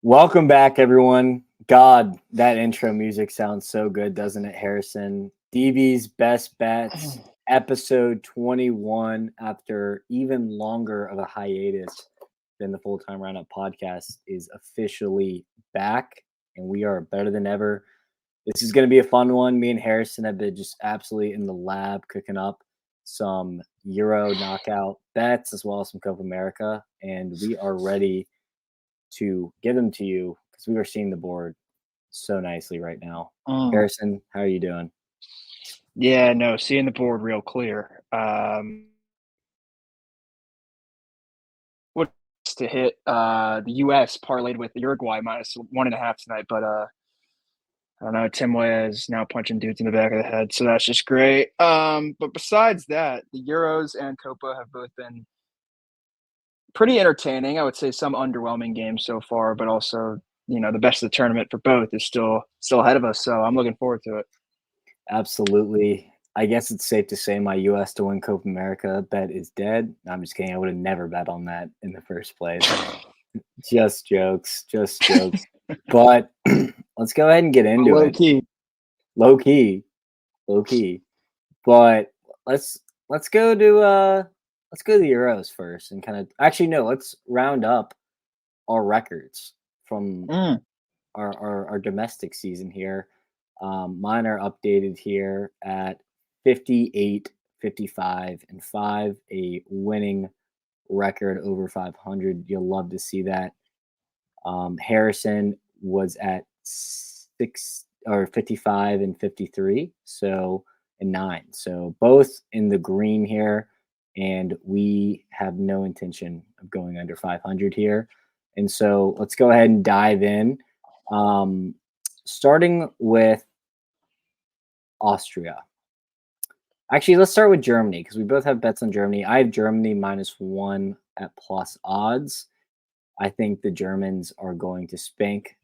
Welcome back, everyone. God, that intro music sounds so good, doesn't it, Harrison? DB's Best Bets, episode 21, after even longer of a hiatus than the Full Time Roundup podcast, is officially back, and we are better than ever. This is going to be a fun one. Me and Harrison have been just absolutely in the lab cooking up some Euro knockout bets as well as some Copa America, and we are ready to give them to you because we are seeing the board so nicely right now. Harrison, how are you doing? Yeah, no, seeing the board real clear. What's to hit the U.S. parlayed with Uruguay -1.5 tonight, but I don't know. Tim Weah is now punching dudes in the back of the head, so that's just great. But besides that, the Euros and Copa have both been pretty entertaining. I would say some underwhelming games so far, but also the best of the tournament for both is still ahead of us. So I'm looking forward to it. Absolutely. I guess it's safe to say my U.S. to win Copa America bet is dead. I'm just kidding. I would have never bet on that in the first place. Just jokes. But let's go ahead and get into Low it. key. Low key. But let's go to the Euros first and kind of let's round up our records from our domestic season here. Mine are updated here at 58, 55, and 5, a winning record over 500. You'll love to see that. Harrison was at 55 and 53, and 9. So both in the green here, and we have no intention of going under 500 here. And so let's go ahead and dive in. Starting with Austria. Actually, let's start with Germany because we both have bets on Germany. I have Germany -1 at plus odds. I think the Germans are going to spank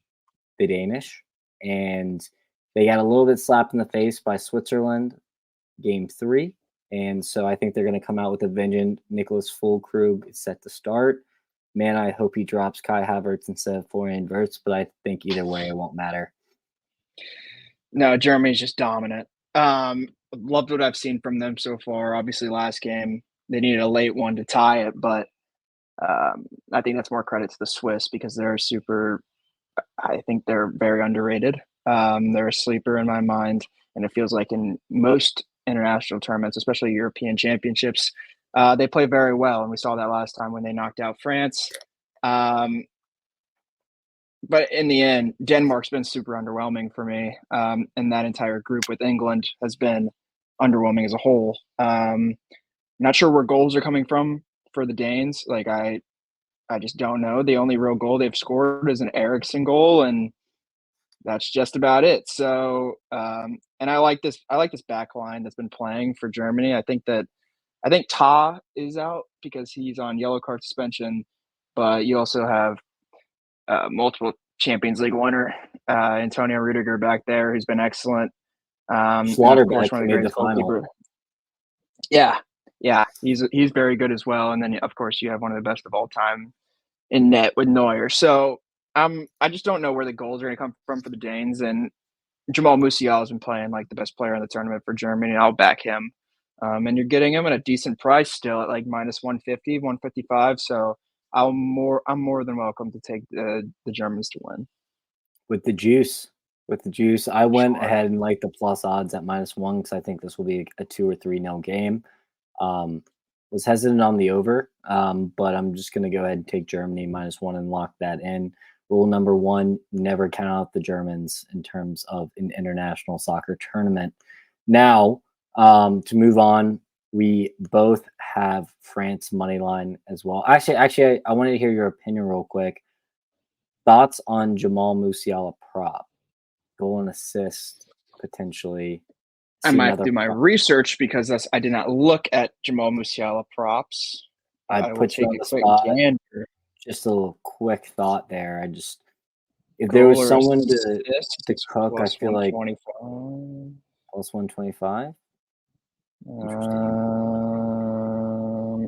the Danish, and they got a little bit slapped in the face by Switzerland game 3. And so I think they're going to come out with a vengeance. Nicholas Füllkrug is set to start. Man, I hope he drops Kai Havertz instead of Florian Wirtz, but I think either way it won't matter. No, Germany's just dominant. Loved what I've seen from them so far. Obviously, last game they needed a late one to tie it, but I think that's more credit to the Swiss because they're super. I think they're very underrated. They're a sleeper in my mind, and it feels like in most international tournaments, especially European championships, they play very well, and we saw that last time when they knocked out France. But in the end, Denmark's been super underwhelming for me, and that entire group with England has been underwhelming as a whole. Not sure where goals are coming from for the Danes. Like I just don't know. The only real goal they've scored is an Eriksson goal, and that's just about it. So, and I like this. I like this back line that's been playing for Germany. I think Ta is out because he's on yellow card suspension, but you also have multiple Champions League winner, Antonio Rudiger back there, who's been excellent. And of course, one of the greatest goalkeepers. Yeah, he's very good as well. And then of course you have one of the best of all time in net with Neuer. So I just don't know where the goals are going to come from for the Danes. And Jamal Musiala has been playing like the best player in the tournament for Germany, and I'll back him. And you're getting him at a decent price still at like -150, 155. So I'm more than welcome to take the Germans to win. With the juice, I went ahead and like the plus odds at -1 because I think this will be a 2 or 3-0 game. Was hesitant on the over, but I'm just going to go ahead and take Germany -1 and lock that in. Rule number 1: never count out the Germans in terms of an international soccer tournament. Now, to move on, we both have France money line as well. Actually, I wanted to hear your opinion real quick. Thoughts on Jamal Musiala prop, goal and assist potentially. I might do my research because I did not look at Jamal Musiala props. I put you on the spot. Just a little quick thought there. If there was someone to cook, I feel like plus 125.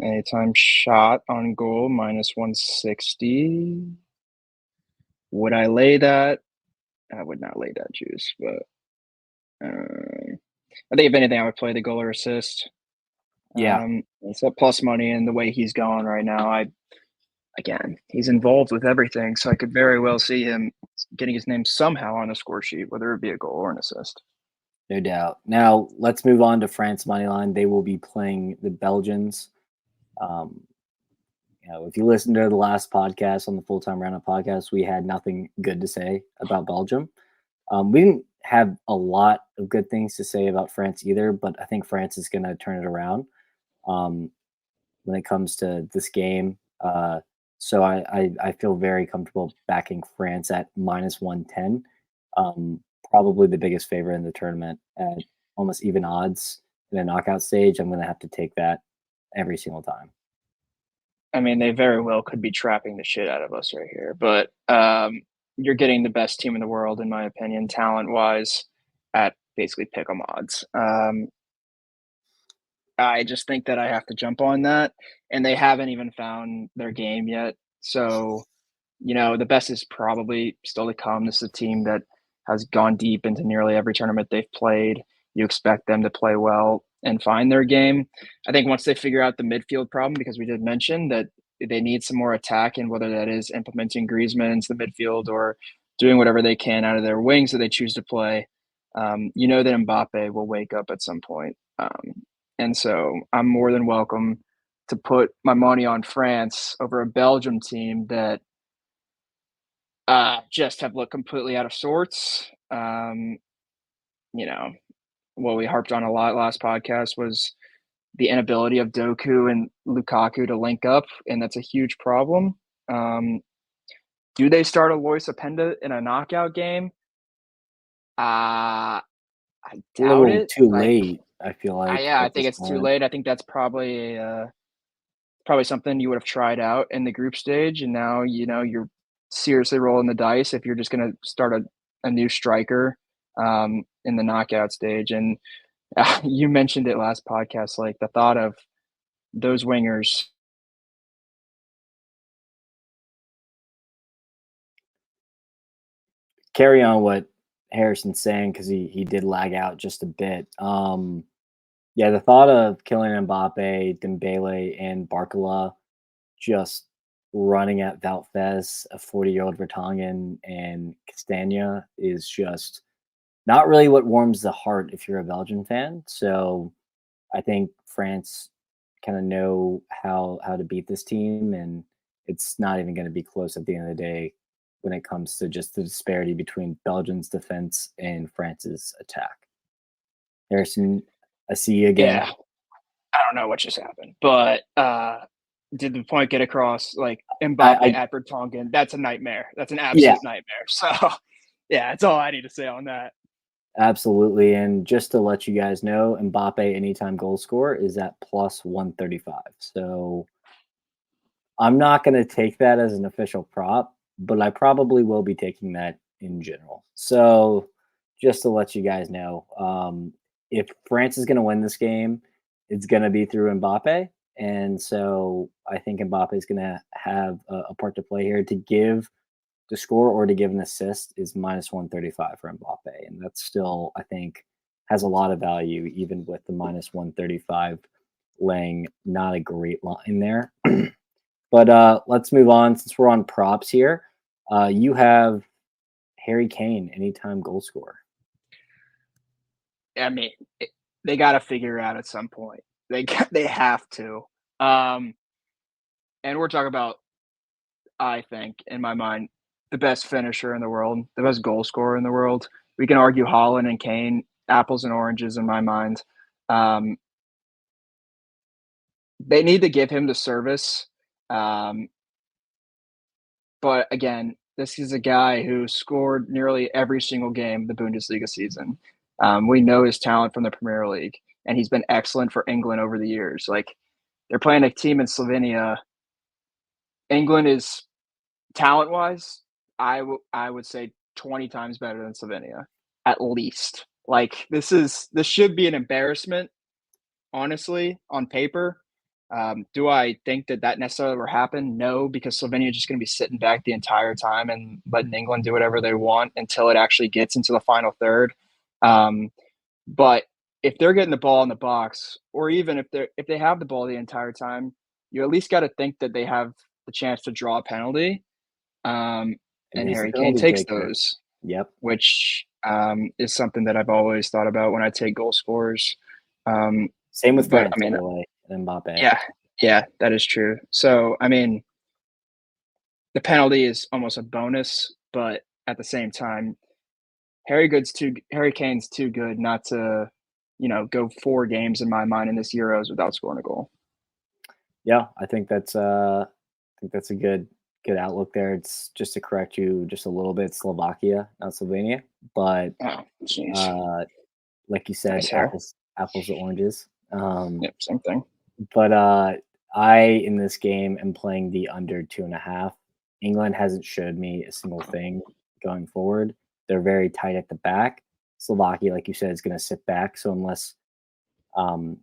Anytime shot on goal -160. Would I lay that? I would not lay that juice, but I think if anything, I would play the goal or assist. Yeah, It's a plus money, and the way he's going right now, he's involved with everything, so I could very well see him getting his name somehow on a score sheet, whether it be a goal or an assist. no doubt. Now let's move on to France money line. They will be playing the Belgians. Um, if you listen to the last podcast on the Full Time Roundup podcast, we had nothing good to say about Belgium. We didn't have a lot of good things to say about France either, but I think France is going to turn it around um, when it comes to this game. So I feel very comfortable backing France at minus 110. Probably the biggest favorite in the tournament at almost even odds in a knockout stage. I'm going to have to take that every single time. I mean, they very well could be trapping the shit out of us right here, but you're getting the best team in the world, in my opinion, talent wise, at basically pick 'em odds. I just think that I have to jump on that, and they haven't even found their game yet. So, the best is probably still to come. This is a team that has gone deep into nearly every tournament they've played. You expect them to play well and find their game. I think once they figure out the midfield problem, because we did mention that they need some more attack, and whether that is implementing Griezmann into the midfield or doing whatever they can out of their wings that they choose to play, that Mbappe will wake up at some point. And so I'm more than welcome to put my money on France over a Belgium team that just have looked completely out of sorts. You know, what we harped on a lot last podcast was the inability of Doku and Lukaku to link up, and that's a huge problem. Do they start Alois Openda in a knockout game? I A doubt little it. too Like, late, I feel like, yeah, I at think this it's too point. late. I think that's probably something you would have tried out in the group stage, and now you're seriously rolling the dice if you're just going to start a new striker in the knockout stage. And you mentioned it last podcast, like the thought of those wingers. Carry on what Harrison's saying because he did lag out just a bit. Yeah, the thought of killing Mbappe, Dembele, and Barcola just running at Valtez, a 40-year-old Vertonghen, and Castagna is just not really what warms the heart if you're a Belgian fan. So I think France kind of know how to beat this team, and it's not even going to be close at the end of the day when it comes to just the disparity between Belgium's defense and France's attack. Harrison, I see you again. Yeah, I don't know what just happened, but did the point get across? Like Mbappe I at Vertonghen, that's a nightmare. That's an Yeah, absolute nightmare. So, yeah, that's all I need to say on that. absolutely. And just to let you guys know, Mbappe anytime goal score is at plus 135. So I'm not going to take that as an official prop, but I probably will be taking that in general. So just to let you guys know, if France is going to win this game, it's going to be through Mbappe. And so I think Mbappe is going to have a part to play here to give the score or to give an assist is minus 135 for Mbappe. And that's still, I think, has a lot of value, even with the minus 135 laying not a great line there. But let's move on since we're on props here. You have Harry Kane, anytime goal scorer. I mean, they got to figure it out at some point. They have to. Um, and we're talking about, I think, in my mind, the best finisher in the world, the best goal scorer in the world. We can argue Holland and Kane, apples and oranges in my mind. Um, they need to give him the service. Um, but again, this is a guy who scored nearly every single game the Bundesliga season. We know his talent from the Premier League, and he's been excellent for England over the years. Like, they're playing a team in Slovenia. England is talent wise, I would say 20 times better than Slovenia, at least. Like, this should be an embarrassment, honestly, on paper. Do I think that that necessarily will happen? No, because Slovenia is just going to be sitting back the entire time and letting England do whatever they want until it actually gets into the final third. Um, but if they're getting the ball in the box, or even if they have the ball the entire time, you at least got to think that they have the chance to draw a penalty. Um, It and is the Harry Kane penalty takes taker. those, Yep. which is something that I've always thought about when I take goal scorers. Um, Same with but France, I by mean, the way, and Mbappe. yeah, yeah, that is true. So I mean, the penalty is almost a bonus, but at the same time, Harry Kane's too good not to, go 4 games in my mind in this Euros without scoring a goal. Yeah, I think that's a good outlook there. It's just to correct you just a little bit, Slovakia, not Slovenia. But Oh, jeez. uh like you said, Nice hair. apples to oranges. Yep, same thing. But I in this game am playing the under 2.5. England hasn't showed me a single thing going forward. They're very tight at the back. Slovakia, like you said, is going to sit back. So unless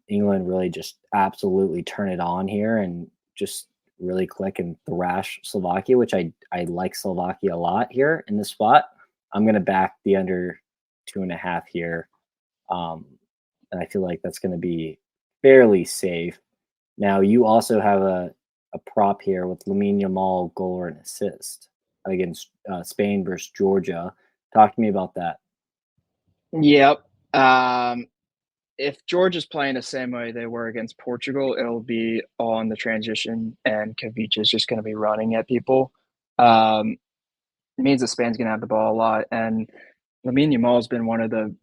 England really just absolutely turn it on here and just really click and thrash Slovakia, which I like Slovakia a lot here in this spot. I'm going to back the under 2.5 here. Um, and I feel like that's going to be fairly safe. Now, you also have a prop here with Lamine Yamal goal or an assist against Spain versus Georgia. Talk to me about that. Yep. If Georgia's playing the same way they were against Portugal, it'll be on the transition, and Kavic is just going to be running at people. Um, it means that Spain's going to have the ball a lot, and Lamine Yamal has been one of the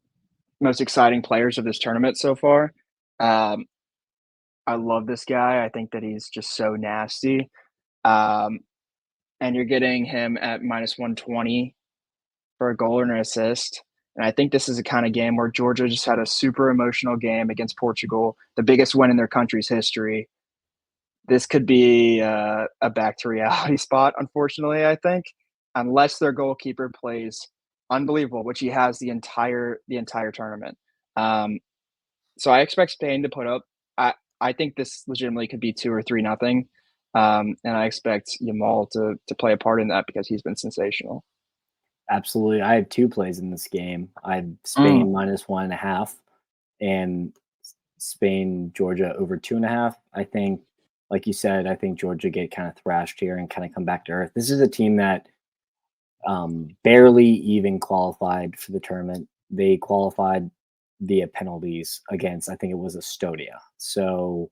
most exciting players of this tournament so far. Um, I love this guy. I think that he's just so nasty. Um, and you're getting him at minus 120 for a goal or an assist. And I think this is a kind of game where Georgia just had a super emotional game against Portugal, the biggest win in their country's history. This could be a back to reality spot, unfortunately, I think, unless their goalkeeper plays unbelievable, which he has the entire tournament. Um, so I expect Spain to put up. I think this legitimately could be 2 or 3-0. And I expect Yamal to play a part in that because he's been sensational. Absolutely. I had two plays in this game. I had Mm. Spain minus 1.5 and Spain, Georgia over 2.5. I think, like you said, I think Georgia get kind of thrashed here and kind of come back to earth. This is a team that barely even qualified for the tournament. They qualified via penalties against, I think it was Estonia. So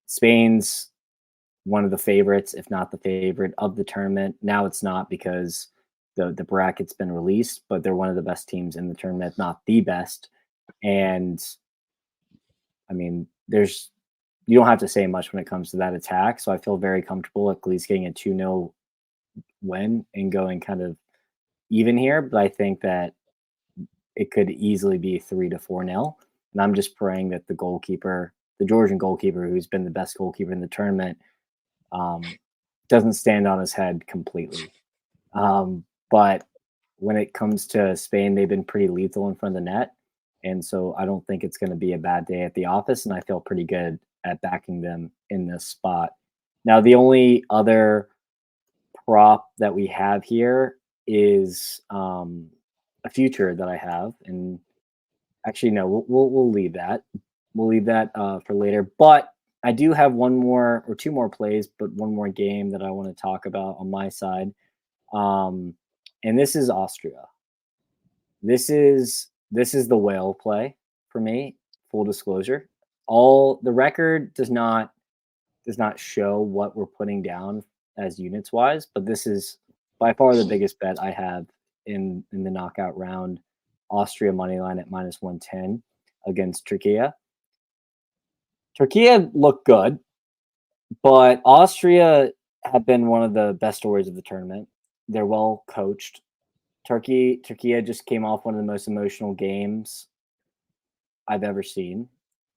Spain's one of the favorites, if not the favorite of the tournament. Now it's not because the bracket's been released, but they're one of the best teams in the tournament, if not the best. And I mean, there's you don't have to say much when it comes to that attack. So I feel very comfortable at least getting a 2-0 win and going kind of even here. But I think that it could easily be 3 to 4-0. And I'm just praying that the goalkeeper, the Georgian goalkeeper, who's been the best goalkeeper in the tournament, um, doesn't stand on his head completely. But when it comes to Spain, they've been pretty lethal in front of the net. And so I don't think it's going to be a bad day at the office. And I feel pretty good at backing them in this spot. Now, the only other prop that we have here is a future that I have. And actually, no, we'll leave that. We'll leave that for later. But I do have one more or two more plays, but one more game that I want to talk about on my side. Um, and this is Austria. This is the whale play for me. Full disclosure, all the record does not show what we're putting down as units wise, but this is by far the biggest bet I have in the knockout round. Austria money line at minus 110 against Turkey. Turkey looked good, but Austria have been one of the best stories of the tournament. They're well coached. Turkey just came off one of the most emotional games I've ever seen.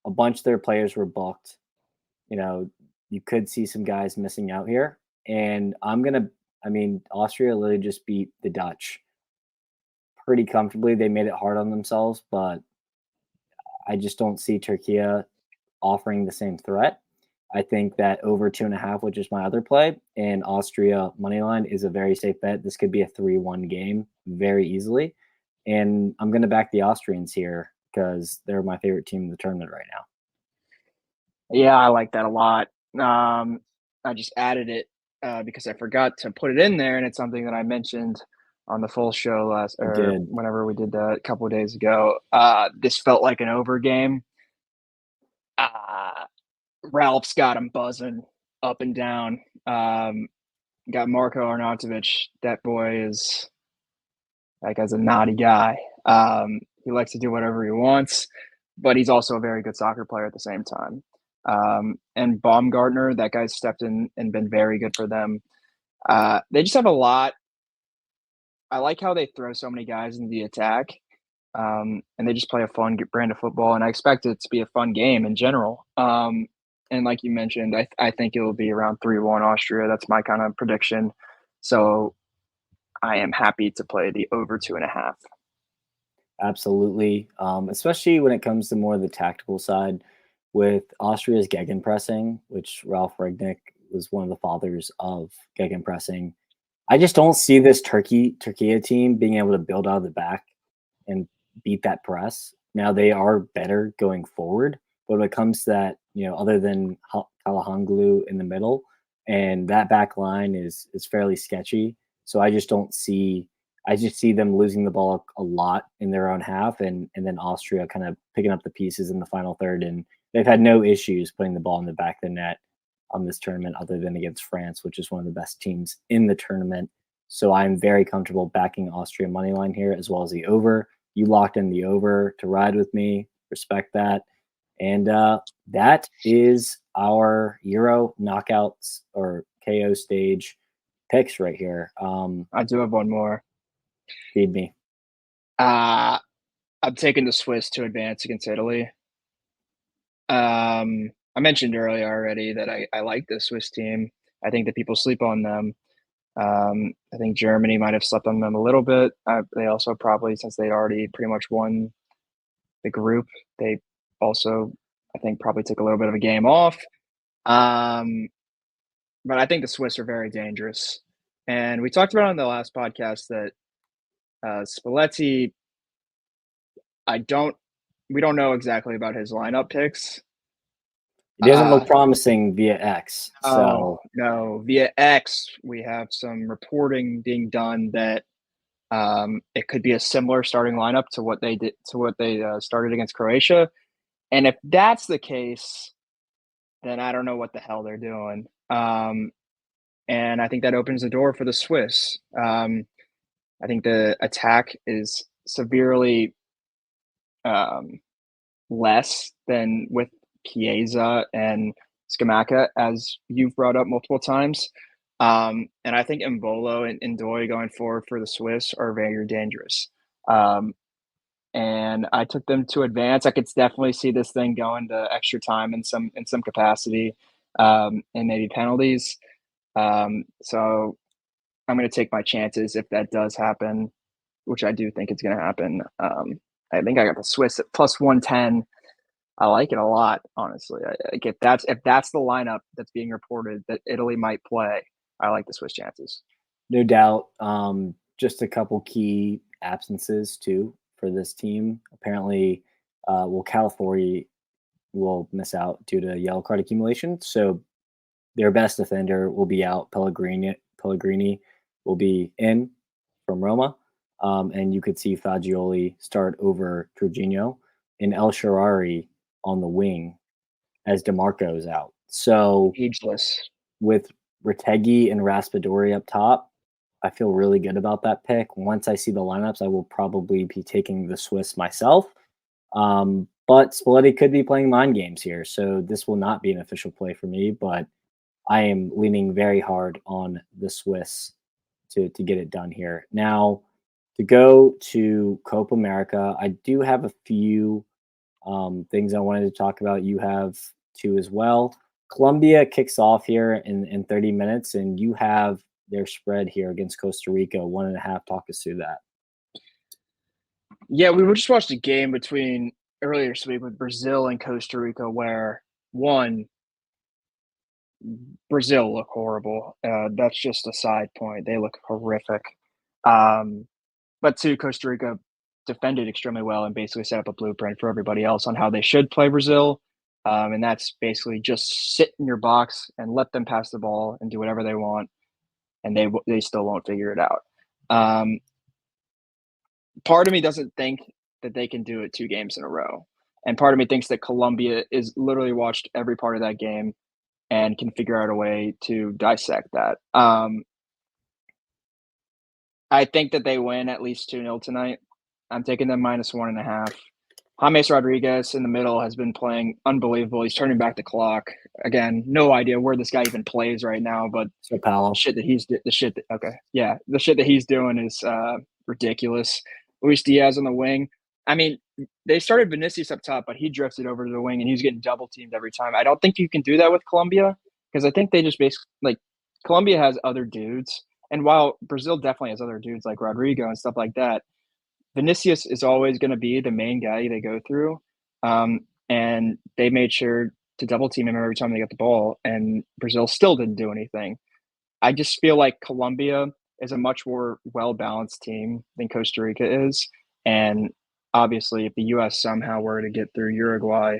A bunch of their players were booked. You know, you could see some guys missing out here. And I mean, Austria literally just beat the Dutch pretty comfortably. They made it hard on themselves, but I just don't see Turkey offering the same threat. I think that over 2.5, which is my other play, and Austria money line is a very safe bet. This could be a 3-1 game very easily. And I'm going to back the Austrians here because they're my favorite team in the tournament right now. Yeah, I like that a lot. I just added it because I forgot to put it in there, and it's something that I mentioned on the full show last You or did. whenever we did that a couple of days ago. This felt like an over game. Uh, Ralph's got him buzzing up and down. Got Marko Arnautovic. That boy is like as a naughty guy. He likes to do whatever he wants, but he's also a very good soccer player at the same time. And Baumgartner, that guy's stepped in and been very good for them. They just have a lot. I like how they throw so many guys into the attack, and they just play a fun brand of football. And I expect it to be a fun game in general. And like you mentioned, I think it will be around 3-1 Austria. That's my kind of prediction. So I am happy to play the over 2.5. Absolutely. Especially when it comes to more of the tactical side with Austria's gegenpressing, which Ralph Rangnick was one of the fathers of gegenpressing. I just don't see this Turkey team being able to build out of the back and beat that press. Now they are better going forward, but when it comes to that, other than Kalahanglu in the middle, and that back line is fairly sketchy. So I just see them losing the ball a lot in their own half, and then Austria kind of picking up the pieces in the final third. And they've had no issues putting the ball in the back of the net on this tournament, other than against France, which is one of the best teams in the tournament. So I'm very comfortable backing Austria money line here as well as the over. You locked in the over to ride with me. Respect that. And that is our Euro knockouts or KO stage picks right here. I do have one more. Feed me. I'm taking the Swiss to advance against Italy. I mentioned earlier already that I like the Swiss team. I think that people sleep on them. I think Germany might have slept on them a little bit. They also probably, since they'd already pretty much won the group, they also, I think, probably took a little bit of a game off. But I think the Swiss are very dangerous. And we talked about on the last podcast that Spalletti, we don't know exactly about his lineup picks. It doesn't look promising via X. So no, via X, we have some reporting being done that it could be a similar starting lineup to what they did started against Croatia. And if that's the case, then I don't know what the hell they're doing. And I think that opens the door for the Swiss. I think the attack is severely less than with Chiesa and Scamacca, as you've brought up multiple times. And I think Mbolo and Ndoye going forward for the Swiss are very dangerous. And I took them to advance. I could definitely see this thing going to extra time in some capacity, and maybe penalties. So I'm going to take my chances if that does happen, which I do think it's going to happen. I think I got the Swiss at plus 110. I like it a lot, honestly. Like if that's the lineup that's being reported that Italy might play, I like the Swiss chances. no doubt. Just a couple key absences too for this team. Apparently, California will miss out due to yellow card accumulation. So their best defender will be out. Pellegrini will be in from Roma. And you could see Fagioli start over Jorginho and El Shaarawy on the wing as DeMarco is out. So Ageless. with Retegui and Raspadori up top, I feel really good about that pick. Once I see the lineups, I will probably be taking the Swiss myself. But Spalletti could be playing mind games here, so this will not be an official play for me, but I am leaning very hard on the Swiss to get it done here. Now, to go to Copa America, I do have a few things I wanted to talk about. You have two as well. Colombia kicks off here in 30 minutes, and you have their spread here against Costa Rica, 1.5. Talk us through that. Yeah, we just watched a game between earlier this week with Brazil and Costa Rica where one, Brazil look horrible. That's just a side point. They look horrific. Um, but too, Costa Rica defended extremely well and basically set up a blueprint for everybody else on how they should play Brazil. And that's basically just sit in your box and let them pass the ball and do whatever they want, and they still won't figure it out. Um, Part of me doesn't think that they can do it 2 games in a row, and part of me thinks that Colombia is literally watched every part of that game and can figure out a way to dissect that. I think that they win at least 2-0 tonight. I'm taking them -1.5. James Rodriguez in the middle has been playing unbelievable. He's turning back the clock. Again, no idea where this guy even plays right now, but So Paulo. the shit that he's doing is ridiculous. Luis Diaz on the wing. I mean, they started Vinicius up top, but he drifted over to the wing and he's getting double teamed every time. I don't think you can do that with Colombia because I think they just basically like Colombia has other dudes, and while Brazil definitely has other dudes like Rodrigo and stuff like that, Vinicius is always going to be the main guy they go through. And they made sure to double team him every time they got the ball, and Brazil still didn't do anything. I just feel like Colombia is a much more well balanced team than Costa Rica is. And obviously, if the U.S. somehow were to get through Uruguay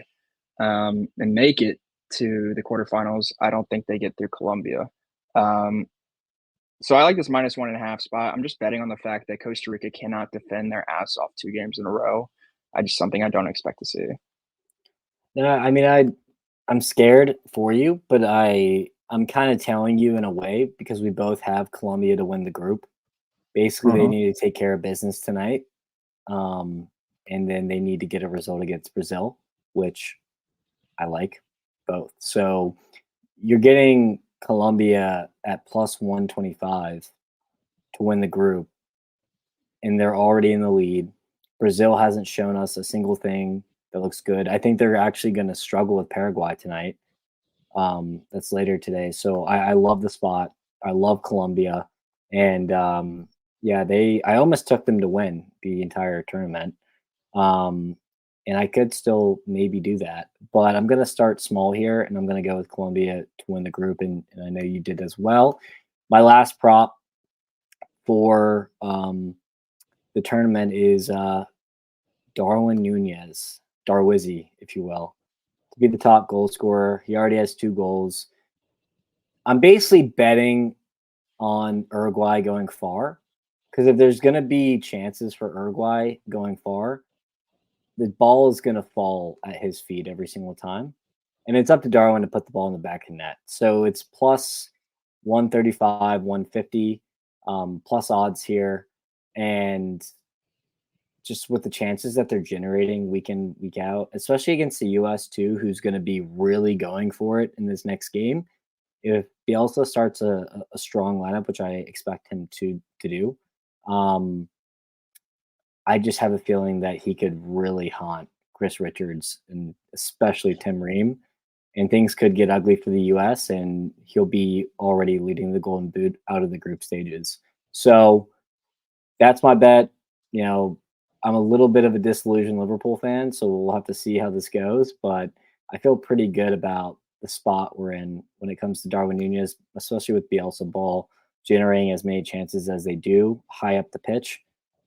and make it to the quarterfinals, I don't think they get through Colombia. Um, so I like this -1.5 spot. I'm just betting on the fact that Costa Rica cannot defend their ass off 2 games in a row. Something I don't expect to see. No, I mean I'm scared for you, but I'm kind of telling you in a way because we both have Colombia to win the group. Basically, they Uh-huh. need to take care of business tonight, um, and then they need to get a result against Brazil, which I like both. So you're getting Colombia at +125 to win the group, and they're already in the lead. Brazil hasn't shown us a single thing that looks good. I think they're actually going to struggle with Paraguay tonight. That's later today. So I love the spot. I love Colombia, and yeah, I almost took them to win the entire tournament. Um, and I could still maybe do that, but I'm gonna start small here, and I'm gonna go with Colombia to win the group, and I know you did as well. My last prop for the tournament is Darwin Nunez, Darwizzy, if you will, to be the top goal scorer. He already has 2 goals. I'm basically betting on Uruguay going far because if there's going to be chances for Uruguay going far, the ball is going to fall at his feet every single time. And it's up to Darwin to put the ball in the back of net. So it's plus 135, 150 plus odds here. And just with the chances that they're generating week in, week out, especially against the US too, who's going to be really going for it in this next game. If Bielsa starts a strong lineup, which I expect him to do, um, I just have a feeling that he could really haunt Chris Richards and especially Tim Ream, and things could get ugly for the U.S. and he'll be already leading the Golden Boot out of the group stages. So that's my bet. You know, I'm a little bit of a disillusioned Liverpool fan, so we'll have to see how this goes. But I feel pretty good about the spot we're in when it comes to Darwin Nunez, especially with Bielsa ball generating as many chances as they do high up the pitch.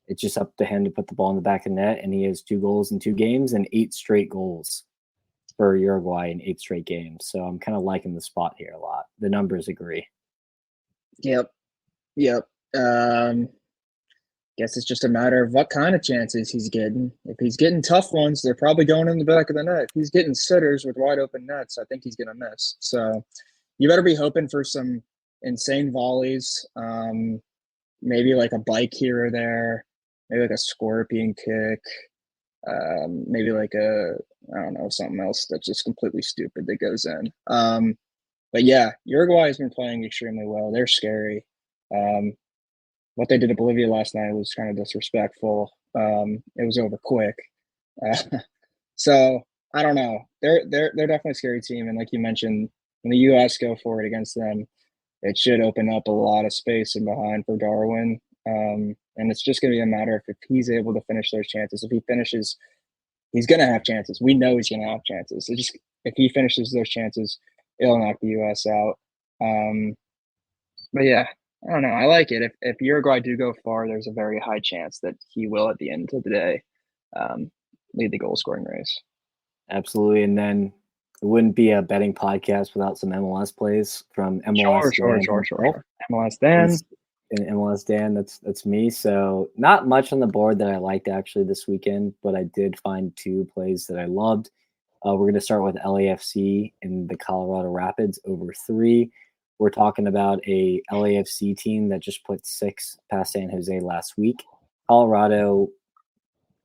It's just up to him to put the ball in the back of net, and he has 2 goals in 2 games and 8 straight goals for Uruguay in 8 straight games. So I'm kind of liking the spot here a lot. The numbers agree. Yep. Yep. Guess it's just a matter of what kind of chances he's getting. If he's getting tough ones, they're probably going in the back of the net. If he's getting sitters with wide open nets, I think he's going to miss. So you better be hoping for some insane volleys, maybe like a bike here or there, maybe like a scorpion kick, maybe like I don't know, something else that's just completely stupid that goes in. But yeah, Uruguay has been playing extremely well. They're scary. What they did to Bolivia last night was kind of disrespectful. It was over quick. Uh, so I don't know. They're definitely a scary team, and like you mentioned, when the U.S. go for it against them, it should open up a lot of space in behind for Darwin. And it's just going to be a matter of if he's able to finish those chances. If he finishes, he's going to have chances. We know he's going to have chances. It just if he finishes those chances, it'll knock the U.S. out. But yeah, I don't know. I like it. If Uruguay do go far, there's a very high chance that he will, at the end of the day, um, lead the goal scoring race. Absolutely. And then it wouldn't be a betting podcast without some MLS plays from MLS Sure. MLS Dan. And MLS Dan, that's me. So not much on the board that I liked actually this weekend, but I did find two plays that I loved. We're going to start with LAFC and the Colorado Rapids over 3. We're talking about a LAFC team that just put 6 past San Jose last week. Colorado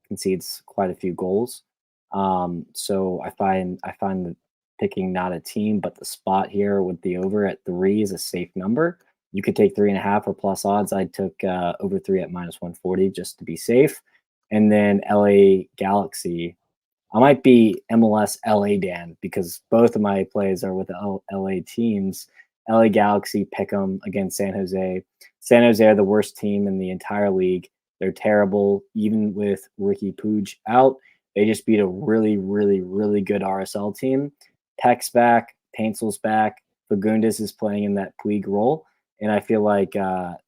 concedes quite a few goals. So I find the picking not a team, but the spot here with the over at 3 is a safe number. You could take 3.5 or plus odds. I took over 3 at -140 just to be safe. And then LA Galaxy. I might be MLS LA Dan because both of my plays are with LA teams. LA Galaxy pick them against San Jose. San Jose are the worst team in the entire league. They're terrible, even with Ricky Puig out. They just beat a really, really, really good RSL team. Peck's back, Painsel's back. Fagundes is playing in that Puig role. And I feel like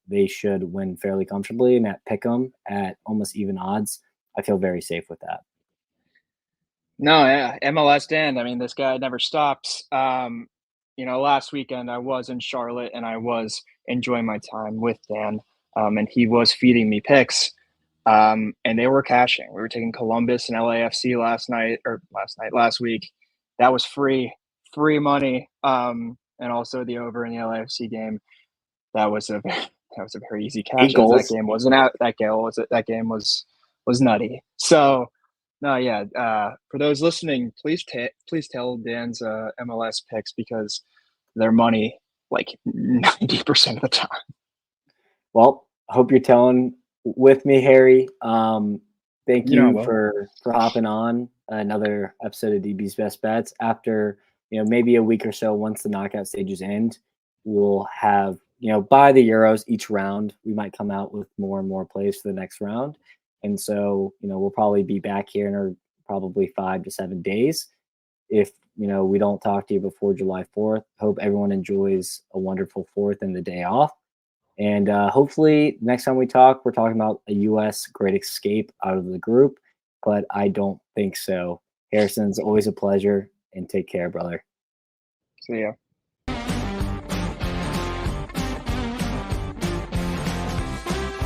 they should win fairly comfortably. And at Pick'em at almost even odds, I feel very safe with that. No, yeah, MLS Dan. I mean, this guy never stops. Last weekend I was in Charlotte and I was enjoying my time with Dan, and he was feeding me picks, and they were cashing. We were taking Columbus and LAFC last week. That was free money, and also the over in the LAFC game. That was a very easy cash. 8 goals. That game wasn't out. That game was nutty. So. No, yeah. For those listening, please tell Dan's MLS picks because they're money like 90% of the time. Well, I hope you're telling with me, Harry. Thank you for hopping on another episode of DB's Best Bets. After maybe a week or so, once the knockout stages end, we'll have by the Euros each round. We might come out with more and more plays for the next round. And so, we'll probably be back here in probably 5 to 7 days. If, we don't talk to you before July 4th, hope everyone enjoys a wonderful 4th and the day off. And hopefully next time we talk, we're talking about a U.S. great escape out of the group, but I don't think so. Harrison, it's always a pleasure, and take care, brother. See ya.